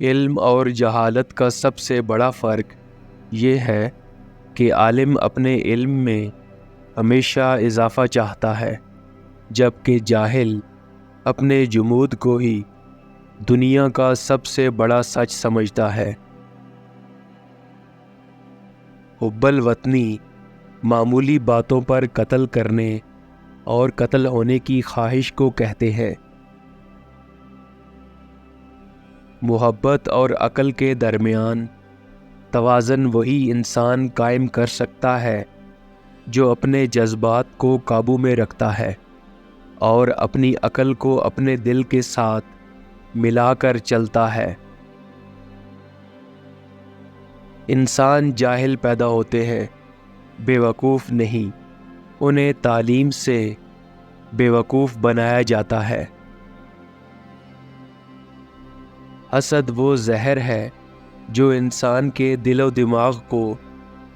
علم اور جہالت کا سب سے بڑا فرق یہ ہے کہ عالم اپنے علم میں ہمیشہ اضافہ چاہتا ہے، جبکہ جاہل اپنے جمود کو ہی دنیا کا سب سے بڑا سچ سمجھتا ہے۔ حب الوطنی معمولی باتوں پر قتل کرنے اور قتل ہونے کی خواہش کو کہتے ہیں۔ محبت اور عقل کے درمیان توازن وہی انسان قائم کر سکتا ہے جو اپنے جذبات کو قابو میں رکھتا ہے اور اپنی عقل کو اپنے دل کے ساتھ ملا کر چلتا ہے۔ انسان جاہل پیدا ہوتے ہیں، بے وقوف نہیں۔ انہیں تعلیم سے بے وقوف بنایا جاتا ہے۔ حسد وہ زہر ہے جو انسان کے دل و دماغ کو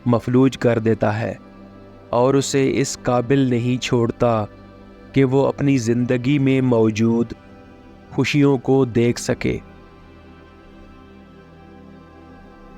مفلوج کر دیتا ہے اور اسے اس قابل نہیں چھوڑتا کہ وہ اپنی زندگی میں موجود خوشیوں کو دیکھ سکے۔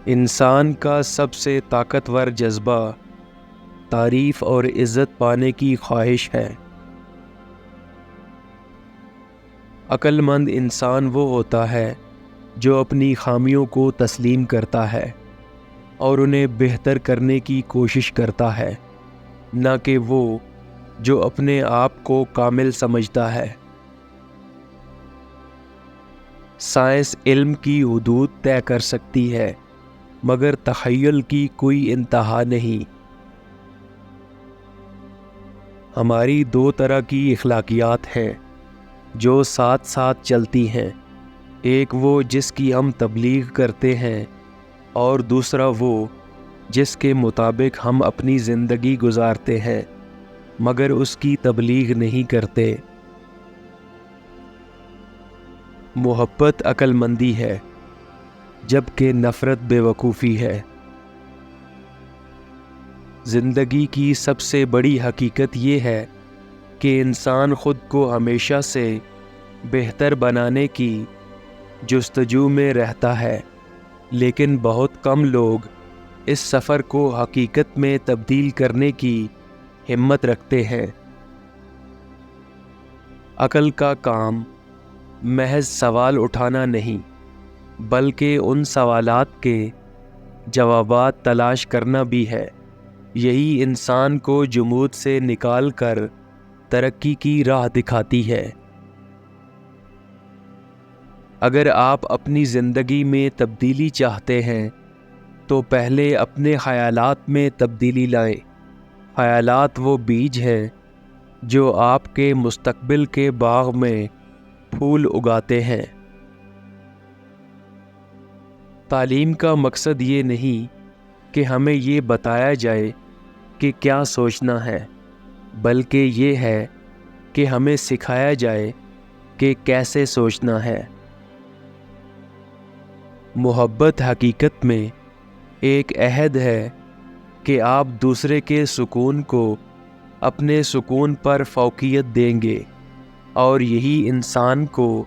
انسان کا سب سے طاقتور جذبہ تعریف اور عزت پانے کی خواہش ہے۔ عقل مند انسان وہ ہوتا ہے جو اپنی خامیوں کو تسلیم کرتا ہے اور انہیں بہتر کرنے کی کوشش کرتا ہے، نہ کہ وہ جو اپنے آپ کو کامل سمجھتا ہے۔ سائنس علم کی حدود طے کر سکتی ہے، مگر تخیل کی کوئی انتہا نہیں۔ ہماری دو طرح کی اخلاقیات ہیں جو ساتھ ساتھ چلتی ہیں، ایک وہ جس کی ہم تبلیغ کرتے ہیں اور دوسرا وہ جس کے مطابق ہم اپنی زندگی گزارتے ہیں مگر اس کی تبلیغ نہیں کرتے۔ محبت عقل مندی ہے جبکہ نفرت بے وقوفی ہے۔ زندگی کی سب سے بڑی حقیقت یہ ہے کہ انسان خود کو ہمیشہ سے بہتر بنانے کی جستجو میں رہتا ہے، لیکن بہت کم لوگ اس سفر کو حقیقت میں تبدیل کرنے کی ہمت رکھتے ہیں۔ عقل کا کام محض سوال اٹھانا نہیں، بلکہ ان سوالات کے جوابات تلاش کرنا بھی ہے۔ یہی انسان کو جمود سے نکال کر ترقی کی راہ دکھاتی ہے۔ اگر آپ اپنی زندگی میں تبدیلی چاہتے ہیں تو پہلے اپنے خیالات میں تبدیلی لائیں۔ خیالات وہ بیج ہیں جو آپ کے مستقبل کے باغ میں پھول اگاتے ہیں۔ تعلیم کا مقصد یہ نہیں کہ ہمیں یہ بتایا جائے کہ کیا سوچنا ہے، بلکہ یہ ہے کہ ہمیں سکھایا جائے کہ کیسے سوچنا ہے۔ محبت حقیقت میں ایک عہد ہے کہ آپ دوسرے کے سکون کو اپنے سکون پر فوقیت دیں گے، اور یہی انسان کو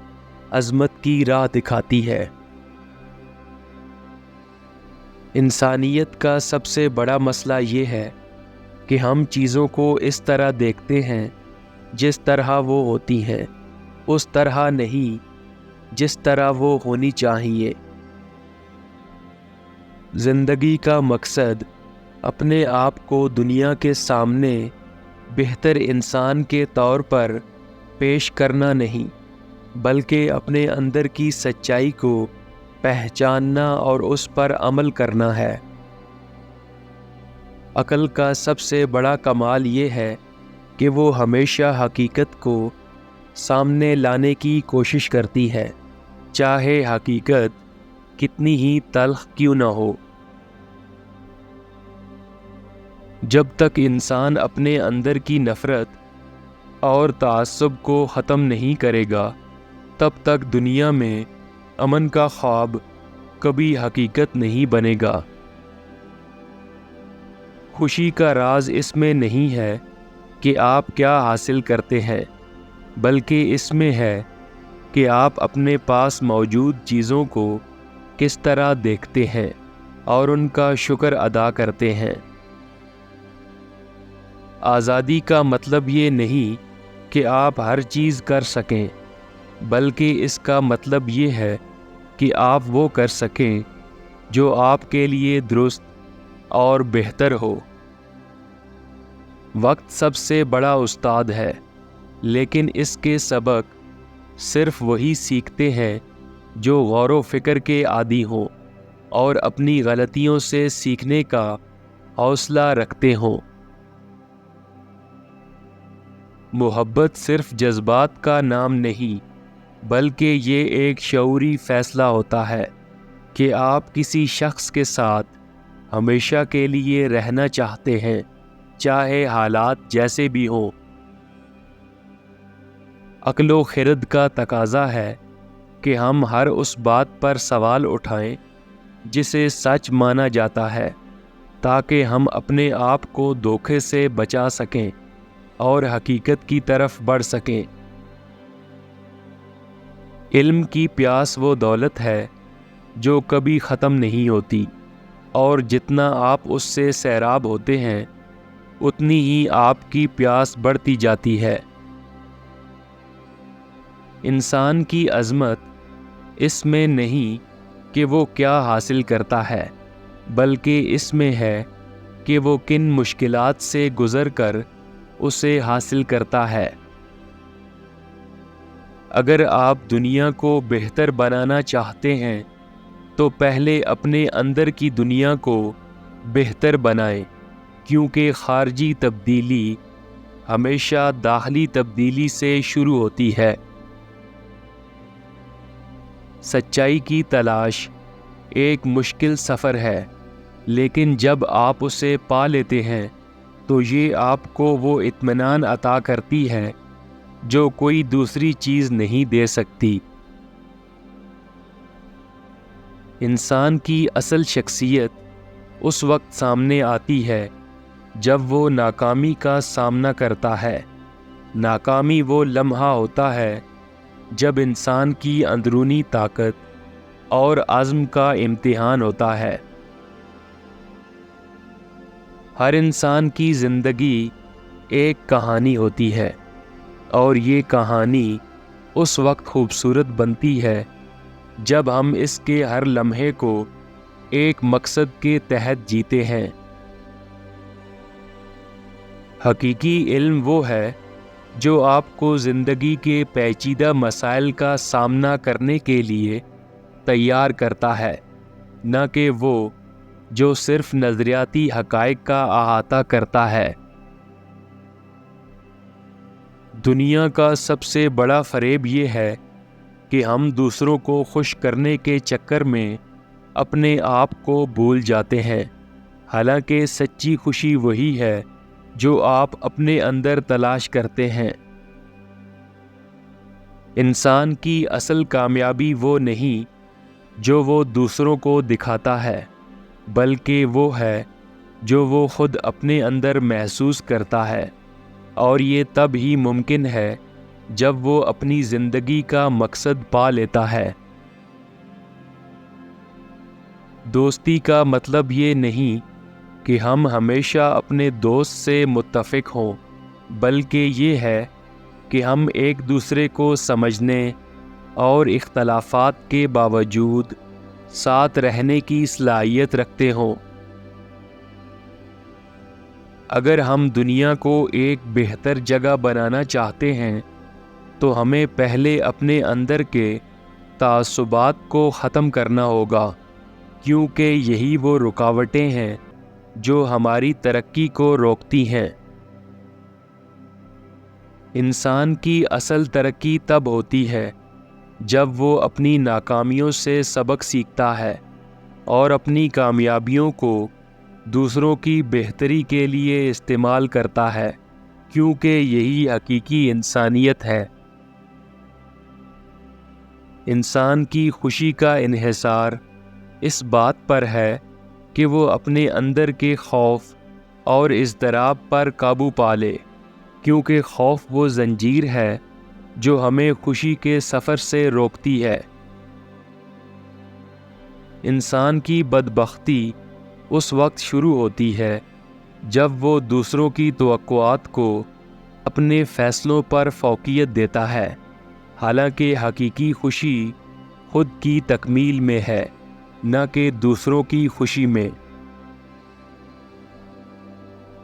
عظمت کی راہ دکھاتی ہے۔ انسانیت کا سب سے بڑا مسئلہ یہ ہے کہ ہم چیزوں کو اس طرح دیکھتے ہیں جس طرح وہ ہوتی ہیں، اس طرح نہیں جس طرح وہ ہونی چاہیے۔ زندگی کا مقصد اپنے آپ کو دنیا کے سامنے بہتر انسان کے طور پر پیش کرنا نہیں، بلکہ اپنے اندر کی سچائی کو پہچاننا اور اس پر عمل کرنا ہے۔ عقل کا سب سے بڑا کمال یہ ہے کہ وہ ہمیشہ حقیقت کو سامنے لانے کی کوشش کرتی ہے، چاہے حقیقت کتنی ہی تلخ کیوں نہ ہو۔ جب تک انسان اپنے اندر کی نفرت اور تعصب کو ختم نہیں کرے گا، تب تک دنیا میں امن کا خواب کبھی حقیقت نہیں بنے گا۔ خوشی کا راز اس میں نہیں ہے کہ آپ کیا حاصل کرتے ہیں، بلکہ اس میں ہے کہ آپ اپنے پاس موجود چیزوں کو کس طرح دیکھتے ہیں اور ان کا شکر ادا کرتے ہیں۔ آزادی کا مطلب یہ نہیں کہ آپ ہر چیز کر سکیں، بلکہ اس کا مطلب یہ ہے کہ آپ وہ کر سکیں جو آپ کے لیے درست اور بہتر ہو۔ وقت سب سے بڑا استاد ہے، لیکن اس کے سبق صرف وہی سیکھتے ہیں جو غور و فکر کے عادی ہوں اور اپنی غلطیوں سے سیکھنے کا حوصلہ رکھتے ہوں۔ محبت صرف جذبات کا نام نہیں، بلکہ یہ ایک شعوری فیصلہ ہوتا ہے کہ آپ کسی شخص کے ساتھ ہمیشہ کے لیے رہنا چاہتے ہیں، چاہے حالات جیسے بھی ہوں۔ عقل و خرد کا تقاضا ہے کہ ہم ہر اس بات پر سوال اٹھائیں جسے سچ مانا جاتا ہے، تاکہ ہم اپنے آپ کو دھوکے سے بچا سکیں اور حقیقت کی طرف بڑھ سکیں۔ علم کی پیاس وہ دولت ہے جو کبھی ختم نہیں ہوتی، اور جتنا آپ اس سے سیراب ہوتے ہیں اتنی ہی آپ کی پیاس بڑھتی جاتی ہے۔ انسان کی عظمت اس میں نہیں کہ وہ کیا حاصل کرتا ہے، بلکہ اس میں ہے کہ وہ کن مشکلات سے گزر کر اسے حاصل کرتا ہے۔ اگر آپ دنیا کو بہتر بنانا چاہتے ہیں تو پہلے اپنے اندر کی دنیا کو بہتر بنائیں، کیونکہ خارجی تبدیلی ہمیشہ داخلی تبدیلی سے شروع ہوتی ہے۔ سچائی کی تلاش ایک مشکل سفر ہے، لیکن جب آپ اسے پا لیتے ہیں تو یہ آپ کو وہ اطمینان عطا کرتی ہے جو کوئی دوسری چیز نہیں دے سکتی۔ انسان کی اصل شخصیت اس وقت سامنے آتی ہے جب وہ ناکامی کا سامنا کرتا ہے۔ ناکامی وہ لمحہ ہوتا ہے جب انسان کی اندرونی طاقت اور عزم کا امتحان ہوتا ہے۔ ہر انسان کی زندگی ایک کہانی ہوتی ہے، اور یہ کہانی اس وقت خوبصورت بنتی ہے جب ہم اس کے ہر لمحے کو ایک مقصد کے تحت جیتے ہیں۔ حقیقی علم وہ ہے جو آپ کو زندگی کے پیچیدہ مسائل کا سامنا کرنے کے لیے تیار کرتا ہے، نہ کہ وہ جو صرف نظریاتی حقائق کا احاطہ کرتا ہے۔ دنیا کا سب سے بڑا فریب یہ ہے کہ ہم دوسروں کو خوش کرنے کے چکر میں اپنے آپ کو بھول جاتے ہیں، حالانکہ سچی خوشی وہی ہے جو آپ اپنے اندر تلاش کرتے ہیں۔ انسان کی اصل کامیابی وہ نہیں جو وہ دوسروں کو دکھاتا ہے، بلکہ وہ ہے جو وہ خود اپنے اندر محسوس کرتا ہے، اور یہ تب ہی ممکن ہے جب وہ اپنی زندگی کا مقصد پا لیتا ہے۔ دوستی کا مطلب یہ نہیں کہ ہم ہمیشہ اپنے دوست سے متفق ہوں، بلکہ یہ ہے کہ ہم ایک دوسرے کو سمجھنے اور اختلافات کے باوجود ساتھ رہنے کی صلاحیت رکھتے ہوں۔ اگر ہم دنیا کو ایک بہتر جگہ بنانا چاہتے ہیں تو ہمیں پہلے اپنے اندر کے تعصبات کو ختم کرنا ہوگا، کیونکہ یہی وہ رکاوٹیں ہیں جو ہماری ترقی کو روکتی ہیں۔ انسان کی اصل ترقی تب ہوتی ہے جب وہ اپنی ناکامیوں سے سبق سیکھتا ہے اور اپنی کامیابیوں کو دوسروں کی بہتری کے لیے استعمال کرتا ہے، کیونکہ یہی حقیقی انسانیت ہے۔ انسان کی خوشی کا انحصار اس بات پر ہے کہ وہ اپنے اندر کے خوف اور اضطراب پر قابو پا لے، کیونکہ خوف وہ زنجیر ہے جو ہمیں خوشی کے سفر سے روکتی ہے۔ انسان کی بدبختی اس وقت شروع ہوتی ہے جب وہ دوسروں کی توقعات کو اپنے فیصلوں پر فوقیت دیتا ہے، حالانکہ حقیقی خوشی خود کی تکمیل میں ہے، نہ کہ دوسروں کی خوشی میں۔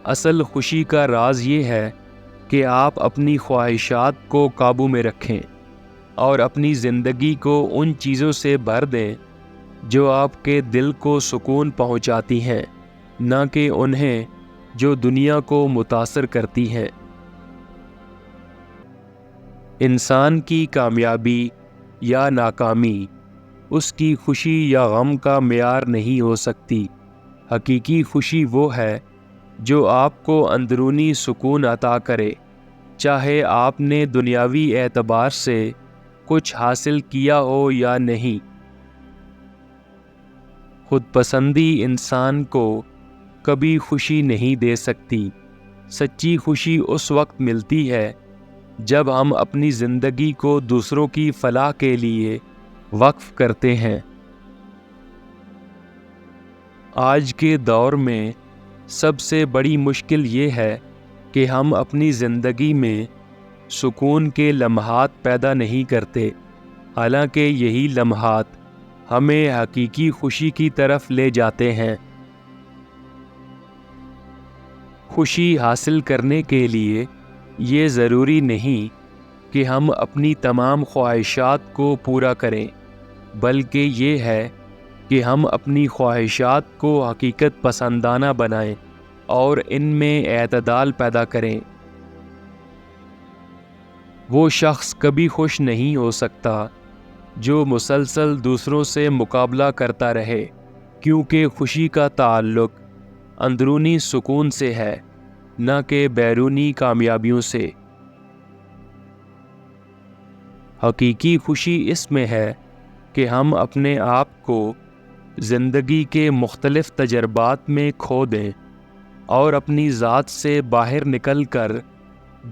اصل خوشی کا راز یہ ہے کہ آپ اپنی خواہشات کو قابو میں رکھیں اور اپنی زندگی کو ان چیزوں سے بھر دیں جو آپ کے دل کو سکون پہنچاتی ہیں، نہ کہ انہیں جو دنیا کو متاثر کرتی ہیں۔ انسان کی کامیابی یا ناکامی اس کی خوشی یا غم کا معیار نہیں ہو سکتی۔ حقیقی خوشی وہ ہے جو آپ کو اندرونی سکون عطا کرے، چاہے آپ نے دنیاوی اعتبار سے کچھ حاصل کیا ہو یا نہیں۔ خود پسندی انسان کو کبھی خوشی نہیں دے سکتی۔ سچی خوشی اس وقت ملتی ہے جب ہم اپنی زندگی کو دوسروں کی فلاح کے لیے وقف کرتے ہیں۔ آج کے دور میں سب سے بڑی مشکل یہ ہے کہ ہم اپنی زندگی میں سکون کے لمحات پیدا نہیں کرتے، حالانکہ یہی لمحات ہمیں حقیقی خوشی کی طرف لے جاتے ہیں۔ خوشی حاصل کرنے کے لیے یہ ضروری نہیں کہ ہم اپنی تمام خواہشات کو پورا کریں، بلکہ یہ ہے کہ ہم اپنی خواہشات کو حقیقت پسندانہ بنائیں اور ان میں اعتدال پیدا کریں۔ وہ شخص کبھی خوش نہیں ہو سکتا جو مسلسل دوسروں سے مقابلہ کرتا رہے، کیونکہ خوشی کا تعلق اندرونی سکون سے ہے، نہ کہ بیرونی کامیابیوں سے۔ حقیقی خوشی اس میں ہے کہ ہم اپنے آپ کو زندگی کے مختلف تجربات میں کھو دیں اور اپنی ذات سے باہر نکل کر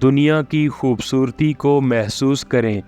دنیا کی خوبصورتی کو محسوس کریں۔